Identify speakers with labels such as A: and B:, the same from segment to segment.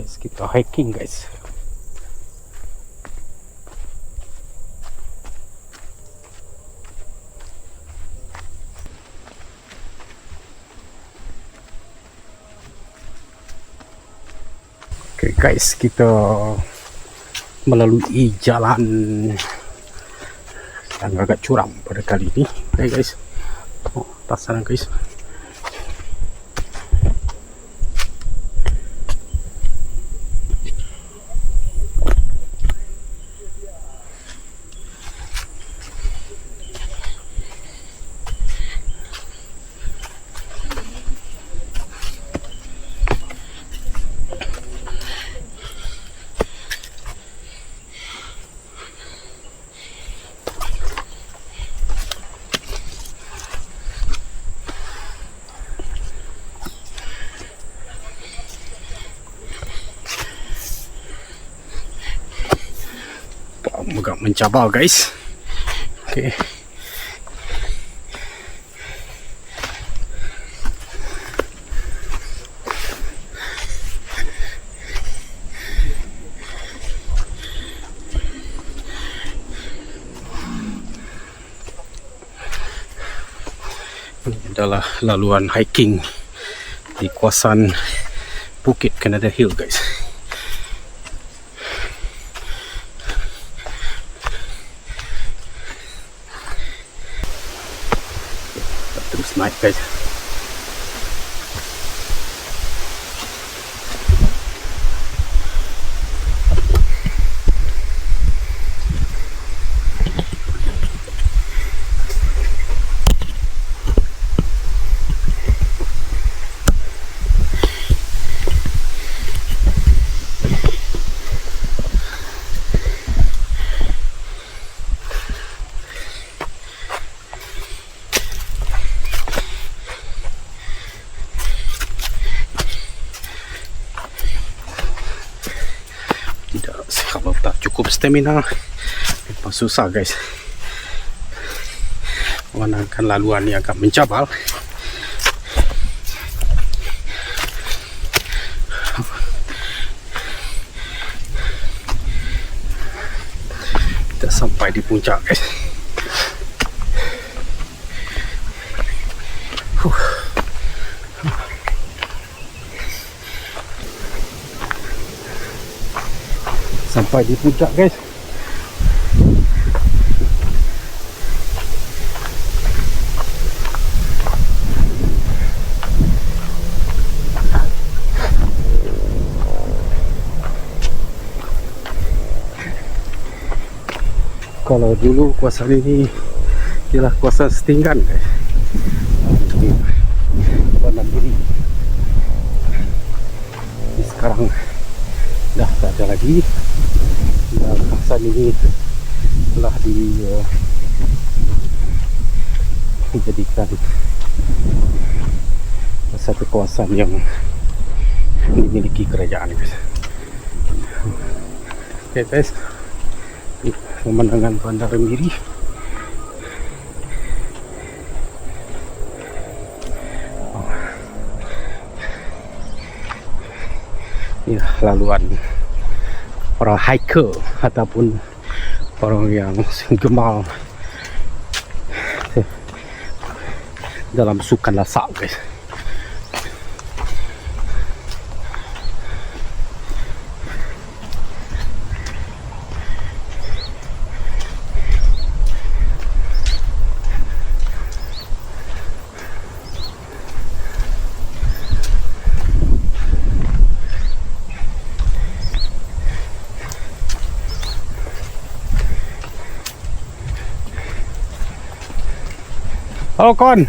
A: guys, kita hiking guys. Oke guys, kita melalui jalan yang agak curam pada kali ini. Oke guys, atas sana guys. Agak mencabar guys. Oke. Ini adalah laluan hiking di kawasan Bukit Canada Hill guys. Terus naik guys. Kalau tak cukup stamina memang susah guys. Menangkan laluan yang agak mencabar. Kita sampai di puncak guys. Sampai di puncak guys. Kalau dulu kawasan ini ialah kawasan setinggan guys. Warna biru. Sekarang dah tak ada lagi. Kawasan ini telah dijadikan satu kawasan yang dimiliki kerajaan guys. Oke guys, pemandangan Bandar Miri. Ini laluan para hiker ataupun orang yang gemar dalam sukan lasak guys. Halo kon.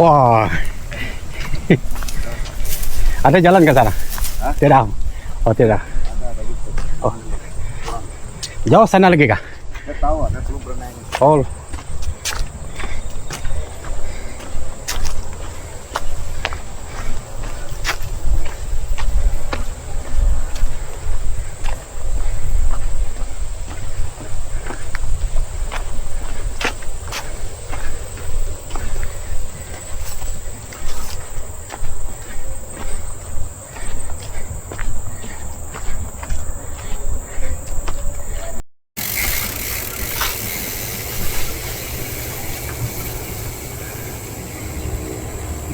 A: Wah. Ada jalan ke sana? Hah? Tidak. Oh, tidak. Oh. Jauh sana lagi kah? Saya tahu, ada belum berenang. Oh.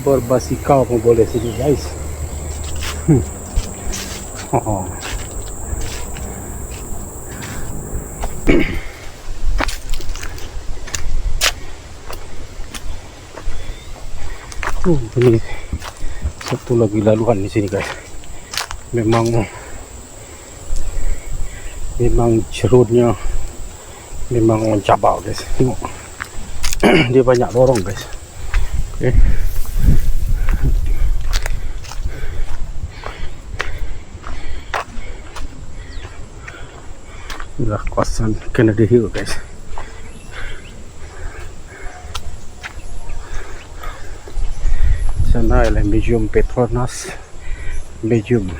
A: berbasikal pun boleh sini guys. Oh. Ini satu lagi laluan di sini guys. Memang cerutnya memang mencabar guys. Tengok. Dia banyak lorong guys. Okay. Inilah kawasan Kennedy Hill guys. Sana adalah Museum Petronas, Museum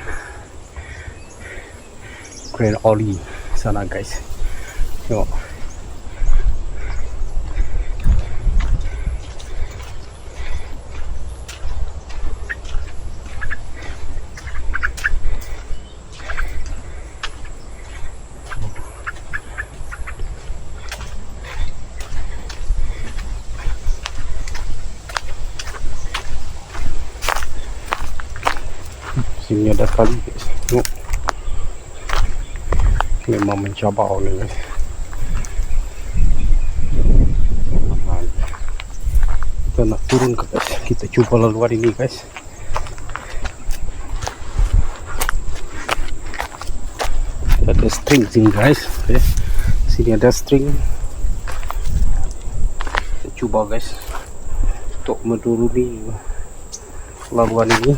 A: Grand Ole sana guys. Tengok. Sini ada kali guys. Tengok. Memang mencabar ni guys. Kita nak turun ke guys. Kita cuba laluan ini guys. Ada string sini guys. Okay. Sini ada string. Kita cuba guys untuk menuruni laluan ini.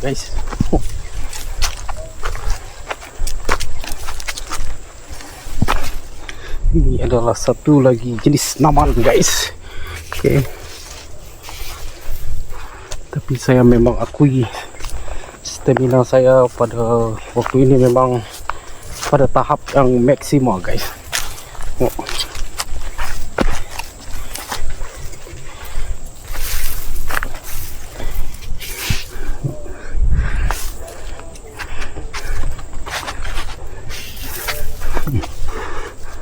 A: Guys, ini adalah satu lagi jenis naman guys. Okay. Tapi saya memang akui stamina saya pada waktu ini memang pada tahap yang maksimal guys. Oh.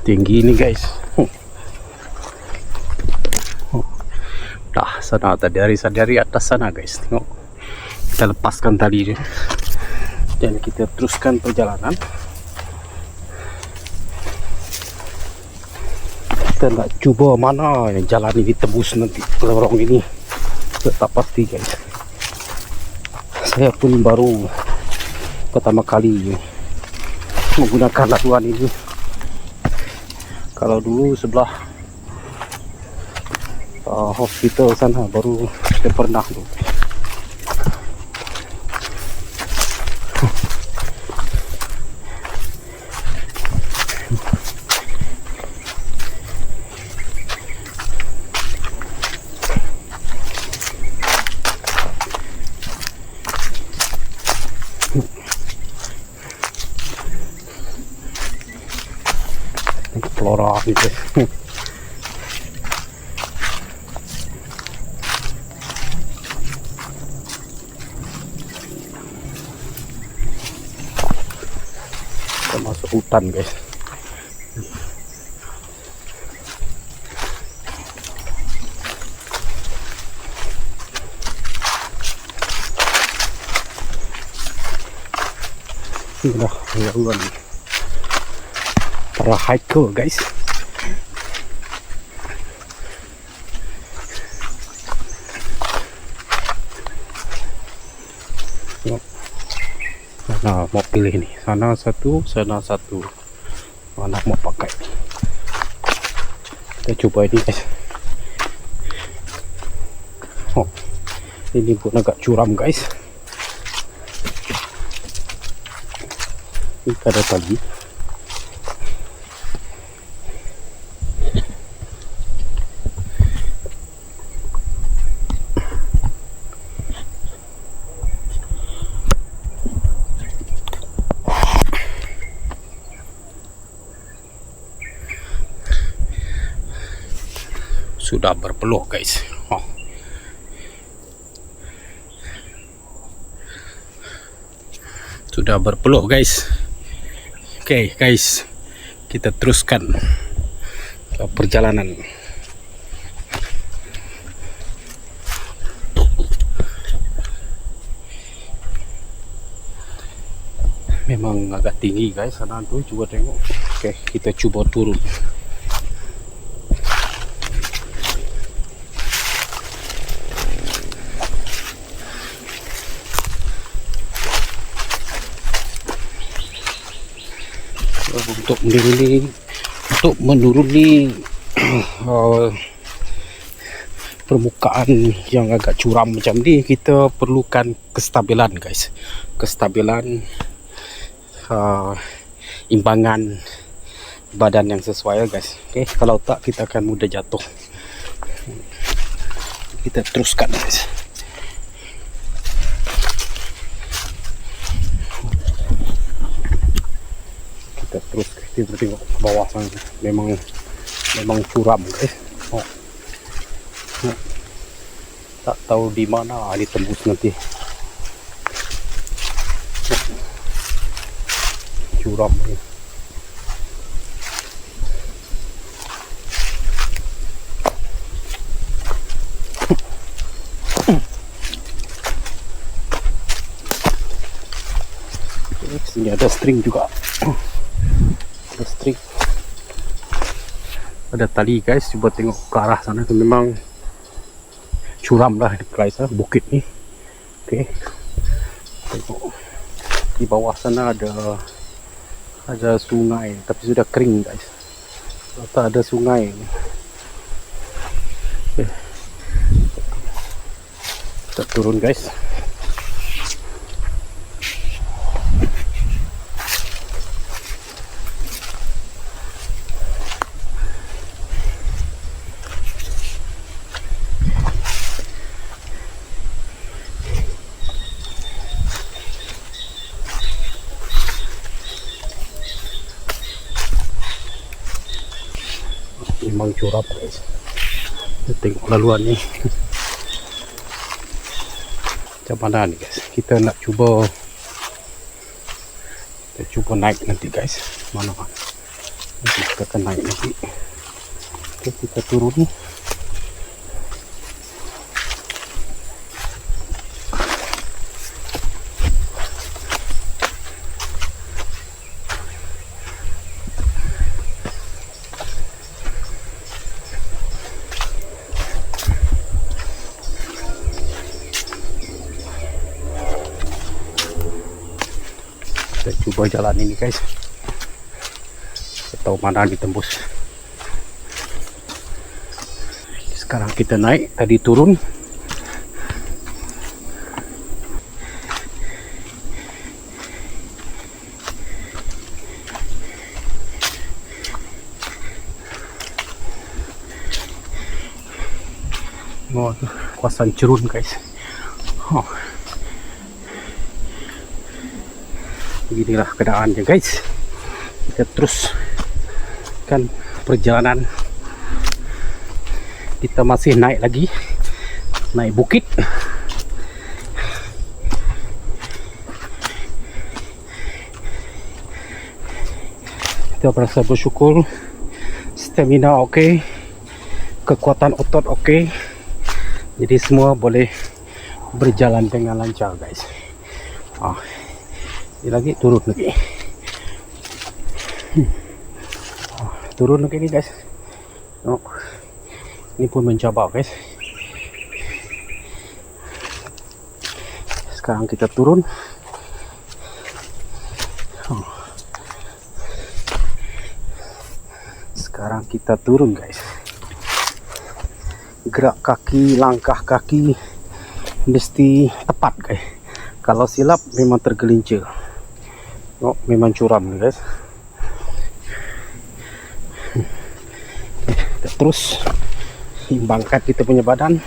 A: Tinggi ini guys. Dah sana dari atas sana guys. Tengok. Kita lepaskan tali dia. Dan kita teruskan perjalanan. Kita nak cuba mana jalan ini tembus nanti lorong ini. Kita tak pasti guys. Saya pun baru pertama kali menggunakan laluan ini. Kalau dulu sebelah hospital sana baru kita pernah tu. Flora gitu. Kita masuk hutan guys. Inilah laluan para hiker guys. Nah, mau pilih nih, sana satu, mana mau pakai. Kita coba ini guys. Oh, ini pun agak curam guys. Ini ada tali. sudah berpeluh guys. Sudah berpeluh guys. Oke guys, kita teruskan ke perjalanan. Memang agak tinggi guys sana tuh, coba tengok. Oke, kita coba turun. Untuk menuruni permukaan yang agak curam macam ni, kita perlukan kestabilan guys, kestabilan imbangan badan yang sesuai guys. Oke, kalau tak kita akan mudah jatuh. Kita teruskan guys. Kita terus, kita tengok ke bawah sana. Memang curam guys. Tak tahu di mana ditembus nanti. Curam ni. Sini ada string juga. Ada string. Ada tali guys. Coba tengok ke arah sana tu, memang curam lah di guys, bukit ni. Oke. Tengok di bawah sana ada sungai, tapi sudah kering guys. Tak ada sungai. Oke. Kita turun guys. Memang curam guys. Tengok laluan ni. Macam mana ni guys? Kita nak cuba naik nanti guys. Mana nanti kita akan naik nanti. Oke, kita turun. Kita coba jalan ini guys. Kita tahu mana ditembus. Sekarang kita naik, tadi turun. Oh, kawasan Cerun guys. Beginilah keadaannya guys. Kita teruskan perjalanan. Kita masih naik lagi, naik bukit. Kita merasa bersyukur, stamina oke, kekuatan otot oke. Jadi semua boleh berjalan dengan lancar guys. Ini lagi turun lagi. Turun lagi ni guys. Ini pun mencabar guys. Sekarang kita turun. Sekarang kita turun guys. Gerak kaki, langkah kaki mesti tepat guys. Kalau silap memang tergelincir. Memang curam nih guys. Kita terus imbangkan kita punya badan.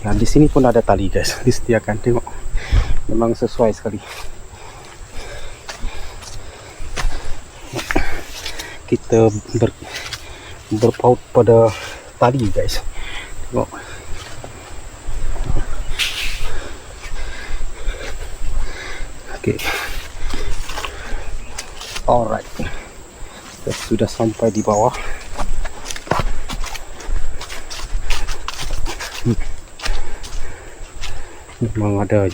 A: Nah, di sini pun ada tali guys, disediakan. Tengok, memang sesuai sekali. Kita berpaut pada tali guys. Tengok. Okay. Alright. Kita sudah sampai di bawah. Memang ada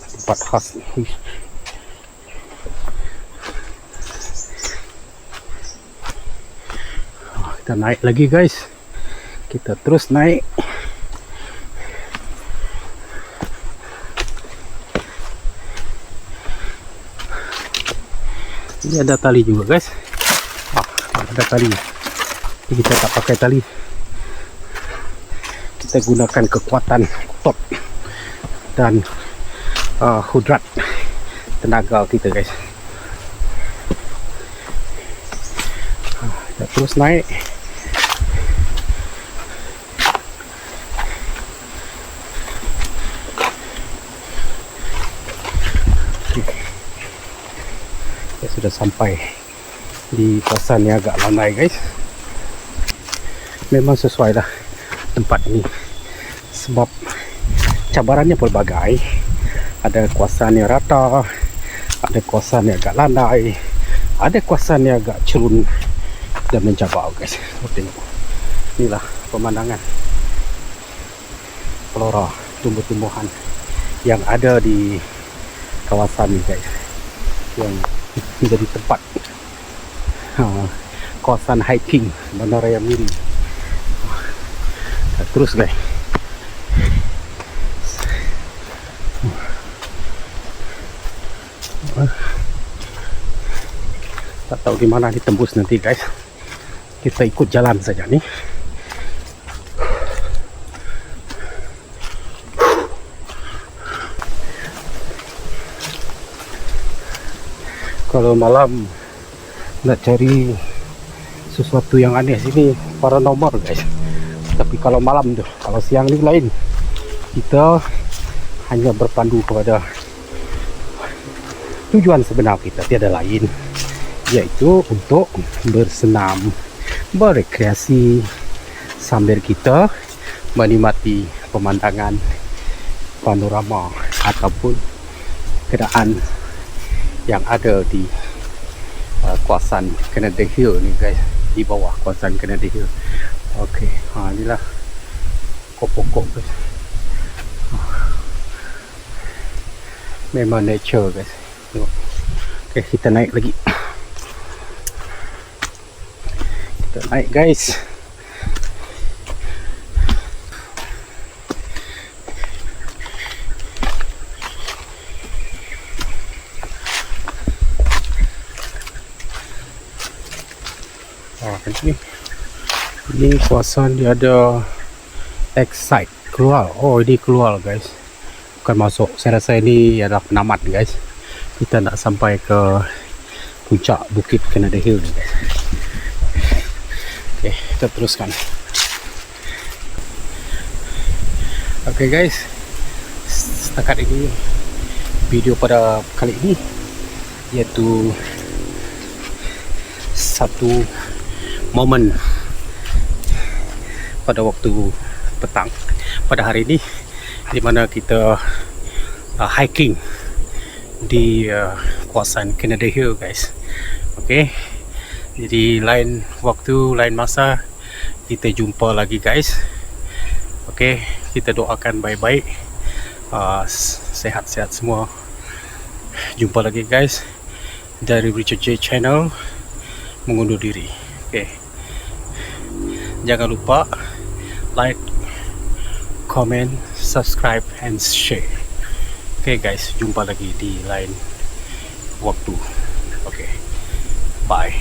A: tempat khas ni. Kita naik lagi guys. Kita terus naik. Ini ada tali juga guys. Ada tali. Jadi kita tak pakai tali. Kita gunakan kekuatan otot dan kudrat tenaga kita guys. Kita terus naik. Kita sudah sampai di kawasan yang agak landai guys. Memang sesuai lah tempat ini, sebab cabarannya pelbagai. Ada kawasan yang rata, ada kawasan yang agak landai, ada kawasan yang agak cerun dan mencabar guys. Tengok, inilah pemandangan flora tumbuh-tumbuhan yang ada di kawasan ini guys, yang menjadi tempat kawasan hiking Bandaraya Miri. Terus guys, tak tahu di mana ditembus nanti guys. Kita ikut jalan saja nih. Kalau malam nak cari sesuatu yang aneh sini paranormal guys. Tapi kalau malam tuh, kalau siang ini lain. Kita hanya berpandu kepada tujuan sebenar kita, tiada lain, yaitu untuk bersenam, berekreasi sambil kita menikmati pemandangan panorama ataupun keadaan yang ada di kawasan Canada Hill ni guys, di bawah kawasan Canada Hill. Okey, inilah pokok-pokok guys. Memang nature guys. Tengok. Okey, kita naik lagi. Kita naik guys. Ini kawasan dia ada exit keluar. Oh, ini keluar guys, bukan masuk. Saya rasa ini adalah penamat guys. Kita nak sampai ke puncak bukit Canada Hill ni guys. Okay, kita teruskan. Okay guys, setakat ini video pada kali ini, iaitu satu momen pada waktu petang pada hari ini, di mana kita hiking di kawasan Canada Hill guys. Okey, jadi lain waktu, lain masa kita jumpa lagi guys. Okey, kita doakan baik-baik, sehat-sehat semua. Jumpa lagi guys dari Richard J Channel mengundur diri. Okey, jangan lupa like, comment, subscribe and share. Okay guys, jumpa lagi di lain waktu. Okay, bye.